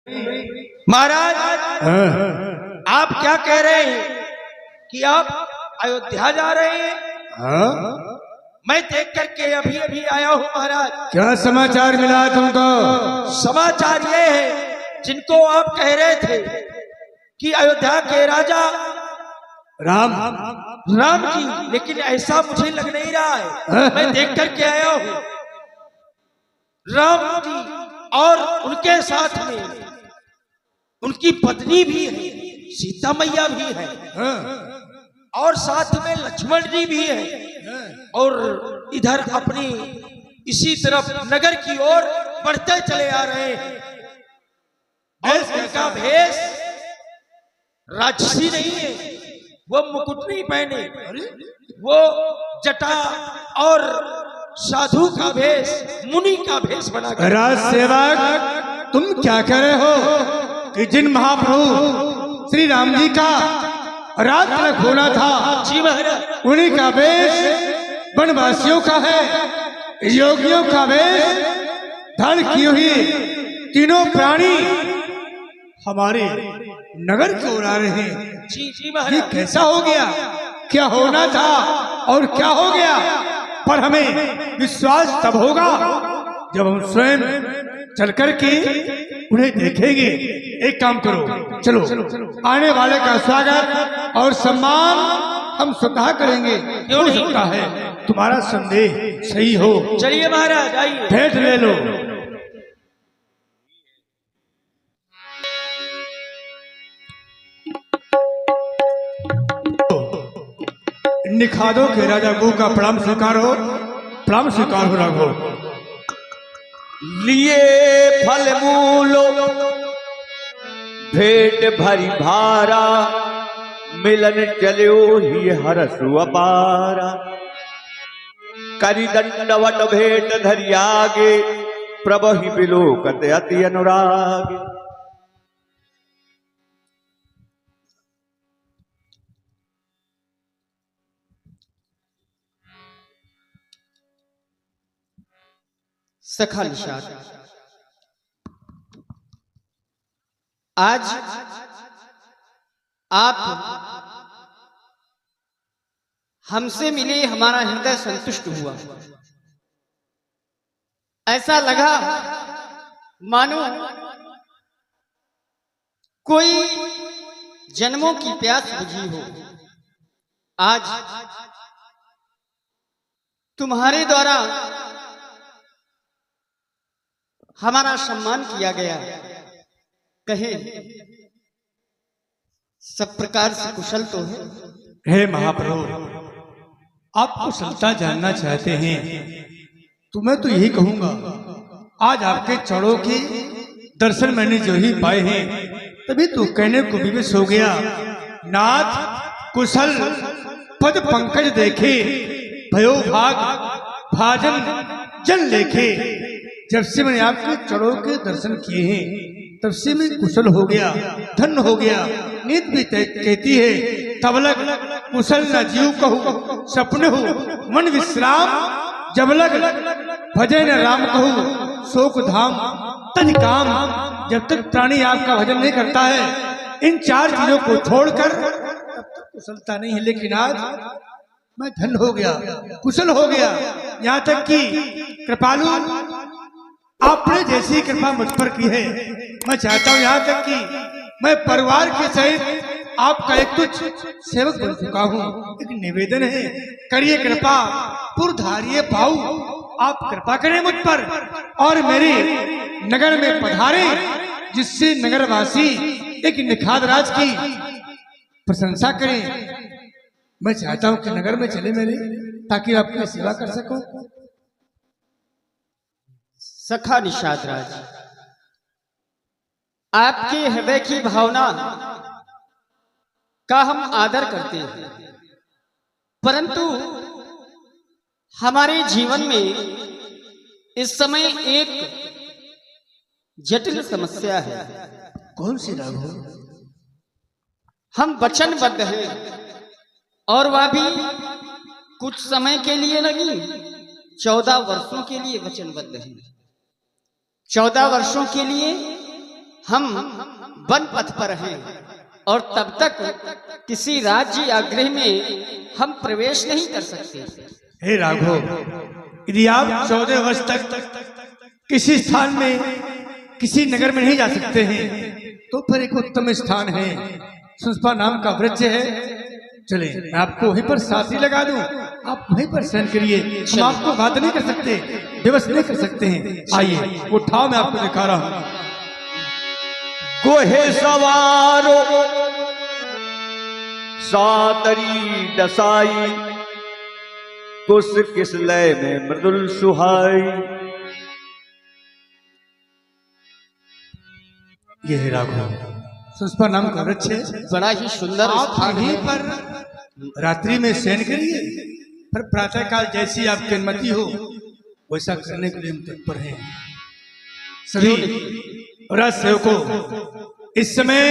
महाराज आप क्या कह रहे हैं कि आप अयोध्या जा रहे हैं? मैं देख करके अभी अभी आया हूँ महाराज। क्या समाचार मिला तुमको? समाचार ये है जिनको आप कह रहे थे कि अयोध्या के राजा राम जी, लेकिन ऐसा मुझे लग नहीं रहा है। मैं देख करके आया हूँ राम जी और उनके साथ में उनकी पत्नी भी है, सीता मैया भी है और साथ में लक्ष्मण जी भी है और इधर अपनी इसी तरफ नगर की ओर बढ़ते चले आ रहे हैं। और उनका भेष राक्षसी नहीं है, वो मुकुट नहीं पहने, वो जटा और साधु का भेष, मुनि का भेष बना कर। राज सेवक तुम क्या कह रहे हो कि जिन महाप्रभु श्री राम जी का रात तक होना था जी महाराज, उन्हीं का वेश वनवासियों का है, योगियों का वेश धड़ की हुई तीनों प्राणी हमारे नगर की ओर आ रहे हैं। जी ये महाराज, कैसा हो गया? क्या होना था और क्या हो गया? पर हमें विश्वास तब होगा जब हम स्वयं चल करके उन्हें देखेंगे। एक काम करो, चलो आने वाले का स्वागत और सम्मान हम स्वतः करेंगे। हो सकता है तुम्हारा संदेह सही हो। चलिए महाराज आइए। भेंट ले लो। निखादों के राजा गो का प्रणाम स्वीकार हो, प्रणाम स्वीकार हो राघो। लिए फल मूलो भेंट भरी भारा, मिलन चलो ही हरसु अपारा। करि दंडवट भेंट धरि आगे, प्रभहि बिलोकत अति अनुराग। सखा निषाद, आज आप हमसे मिले, हमारा हृदय संतुष्ट हुआ। ऐसा लगा मानो कोई जन्मों की प्यास बुझी हो। आज तुम्हारे द्वारा हमारा सम्मान किया गया। कहे सब प्रकार से कुशल तो है? हे महाप्रभु, आप कुशलता जानना चाहते हैं तो मैं तो यही कहूंगा, आज आपके चरणों के दर्शन मैंने जो ही पाए हैं तभी तो कहने को विवश हो गया। नाथ कुशल पद पंकज देखे, भयो भाग भाजन जन लेखे। जब से मैंने आपके चरणों के दर्शन किए हैं तब से मैं कुशल हो गया, धन्य हो गया। नीत भी कहती है तब लग कुशल न जीव कहूँ, सपने हो मन विश्राम। जब लग भजन न राम कहूँ, शोक धाम तज काम। जब तक प्राणी आपका भजन नहीं करता है, इन चार चीजों को छोड़कर तब तक कुशलता नहीं है। लेकिन आज मैं धन्य हो गया, कुशल हो गया। यहाँ तक कि कृपालु आपने जैसी कृपा मुझ पर की है, मैं चाहता हूँ यहाँ तक कि मैं परिवार के सहित आपका एक तुच्छ सेवक बन चुका हूँ। एक निवेदन है, करिए कृपा पुरधारिये पाऊ। आप कृपा करें मुझ पर और मेरे नगर में पधारे, जिससे नगरवासी एक निखाद राज की प्रशंसा करें। मैं चाहता हूँ कि नगर में चले मेरे, ताकि आपकी सेवा कर सकूं। सखा निषाद राज, आपके हृदय की भावना का हम आदर करते हैं, परंतु हमारे जीवन में इस समय एक जटिल समस्या है। कौन सी राघव? हम वचनबद्ध हैं और वह भी कुछ समय के लिए नहीं, 14 वर्षों के लिए वचनबद्ध हैं। 14 वर्षों के लिए हम वन पथ पर हैं और तब तक किसी राज्य या गृह में हम प्रवेश नहीं कर सकते। हे राघव, यदि आप 14 वर्ष तक किसी स्थान में, किसी नगर में नहीं जा सकते हैं तो फिर एक उत्तम स्थान है, सुस्पा नाम का वृक्ष है। चले, मैं आपको वहीं पर साथी लगा दूं, आप वहीं पर शयन करिए। हम आपको बात नहीं कर सकते, दिवस नहीं कर सकते हैं। आइए, वो ठाव मैं आपको दिखा रहा हूं। गोहे सवारो सादरी दसाई, कुस किस लय में मृदुल सुहाई। ये है राघव, सुस्पा नाम का वृक्ष है। बड़ा ही सुंदर आप स्थान यहीं है। पर रात्रि में शयन करिए, फिर प्रातः काल जैसी आपकी अनुमति हो वैसा करने के लिए हम तत्पर हैं। सभी रथ सेवकों, इस समय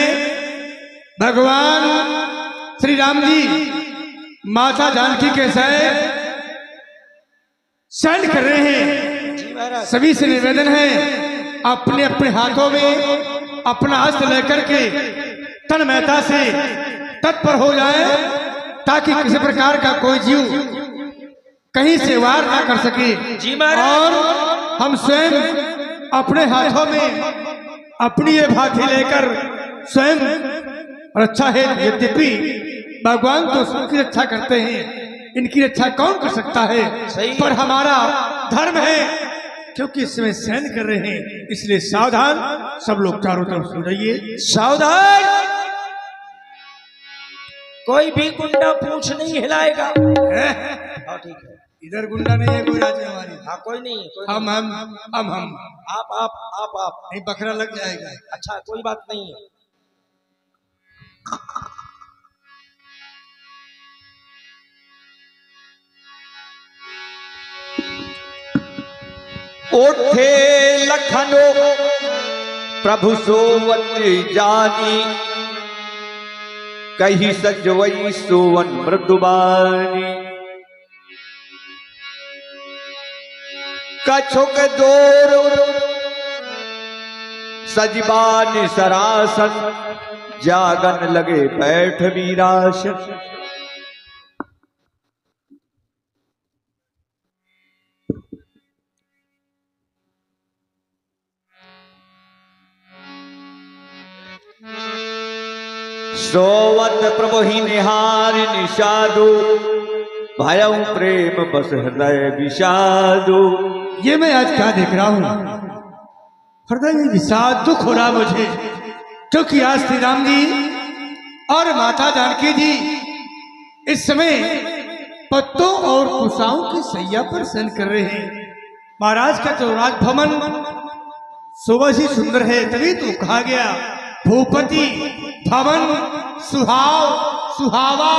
भगवान श्री राम जी माता जानकी के साथ शयन कर रहे हैं। सभी से निवेदन है, अपने अपने हाथों में अपना अस्त्र लेकर के तन्मयता से तत्पर हो जाए, ताकि किसी प्रकार का कोई जीव कहीं से वार ना कर सके। और हम स्वयं अपने हाथों में अपनी ये भाथी लेकर स्वयं रक्षा है। यद्यपि भगवान तो सबकी रक्षा करते हैं, इनकी रक्षा कौन कर सकता है, पर हमारा धर्म है, क्योंकि इसमें शयन कर रहे हैं, इसलिए सावधान। सब लोग चारों तरफ सो जाइए। सावधान, कोई भी गुंडा पूंछ नहीं हिलाएगा। हाँ ठीक है, इधर गुंडा नहीं है कोई राज्य हमारी। हाँ कोई नहीं है, कोई हम आप नहीं, बकरा लग जाएगा। अच्छा कोई बात नहीं है। ओठे लखनो प्रभु सोवत जानी, कही सजवई सोवन मृदुबानी। कछुक दोर सजबान सरासन, जागन लगे बैठ वीरासन। सोवत प्रभु ही निहार निषादो, भयउ प्रेम बस हृदय विषादो। ये मैं आज क्या देख रहा हूं, हृदय में विषाद दुख हो रहा मुझे, क्योंकि आज श्री राम जी और माता जानकी जी इस समय पत्तों और कुशाओं की सैया पर शयन कर रहे हैं। महाराज का जो राजभवन सुबह ही सुंदर है, तभी तो कहा गया भूपति भवन सुहाव सुहावा,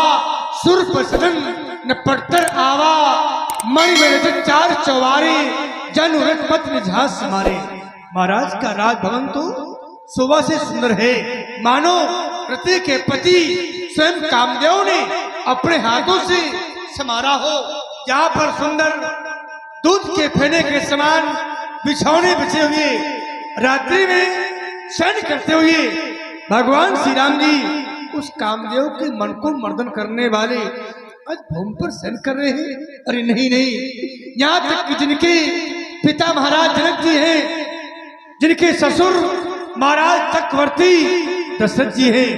सुरप सदन न पटतर आवा, मणि में चार चौवारे, जन रथ पत्न झांस मारे। महाराज का राजभवन तो सुबह से सुंदर है, मानो रति के पति स्वयं कामदेव ने अपने हाथों से समारा हो। यहाँ पर सुंदर दूध के फेने के समान बिछौने बिछे हुए, रात्रि में शयन करते हुए भगवान श्री राम जी उस कामदेव के मन को मर्दन करने वाले आज भूमि पर शयन कर रहे हैं। अरे नहीं नहीं, यहाँ तक कि जिनके पिता महाराज जनक जी हैं, जिनके ससुर महाराज चक्रवर्ती दशरथ जी हैं,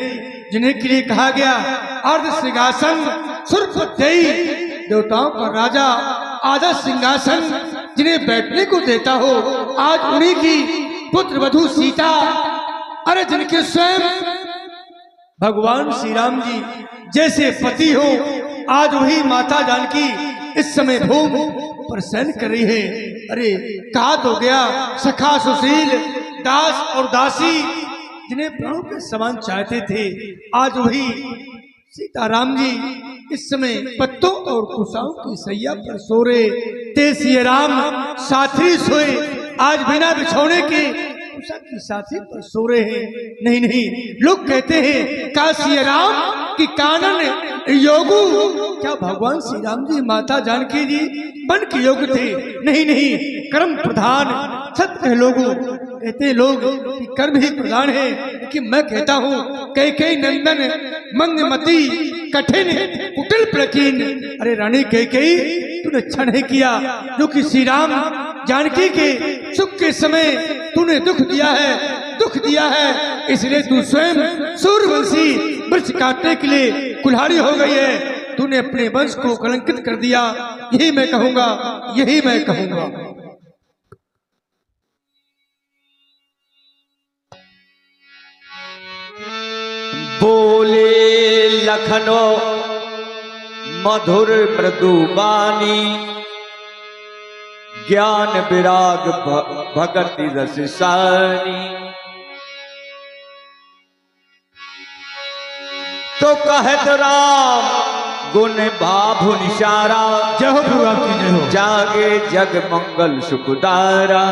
जिन्हें के लिए कहा गया अर्ध सिंहासन सुरपत्यई, देवताओं का राजा आधा सिंहासन जिन्हें बैठने को देता हो, आज उन्हीं की पुत्र वधू सीता, अरे जिनके स्वयं भगवान श्री राम जी जैसे पति हो, आज वही माता जानकी इस समय भूमि पर शयन कर रही है। अरे कहा तो गया सखा सुशील दास और दासी जिन्हें प्राणों के समान चाहते थे, आज वही सीताराम जी इस समय पत्तों और कुशाओं की सैया पर सो रहे। ते सिया राम साथी सोए, आज बिना बिछौने के उषा की साथी पर सो रहे हैं। नहीं नहीं, लोग कहते हैं काशी राम की कानन योगु क्या भगवान श्री राम जी माता जानकी जी वन के योग्य थे? नहीं नहीं, कर्म प्रधान सत्य लोगों कहते लोग कि कर्म ही प्रधान है, लेकिन मैं कहता हूँ कैकेयी नंदन मंदमती कठिन कुटिल प्रकीन। अरे रानी कैकेयी, तूने अच्छा नहीं किया जो कि श्री राम जानकी के सुख के समय तूने दुख दिया है, इसलिए तू स्वयं सूर्यवंशी वृक्ष काटने के लिए कुल्हाड़ी हो गई है। तूने अपने वंश को कलंकित कर दिया, यही मैं कहूंगा। बोले लखनो मधुर मृदु बानी, ज्ञान विराग भगति रस सानी। तो कहत राम गुण बाभु निशारा, जय हो प्रभु आपकी जय हो। जागे जग मंगल सुखदारा।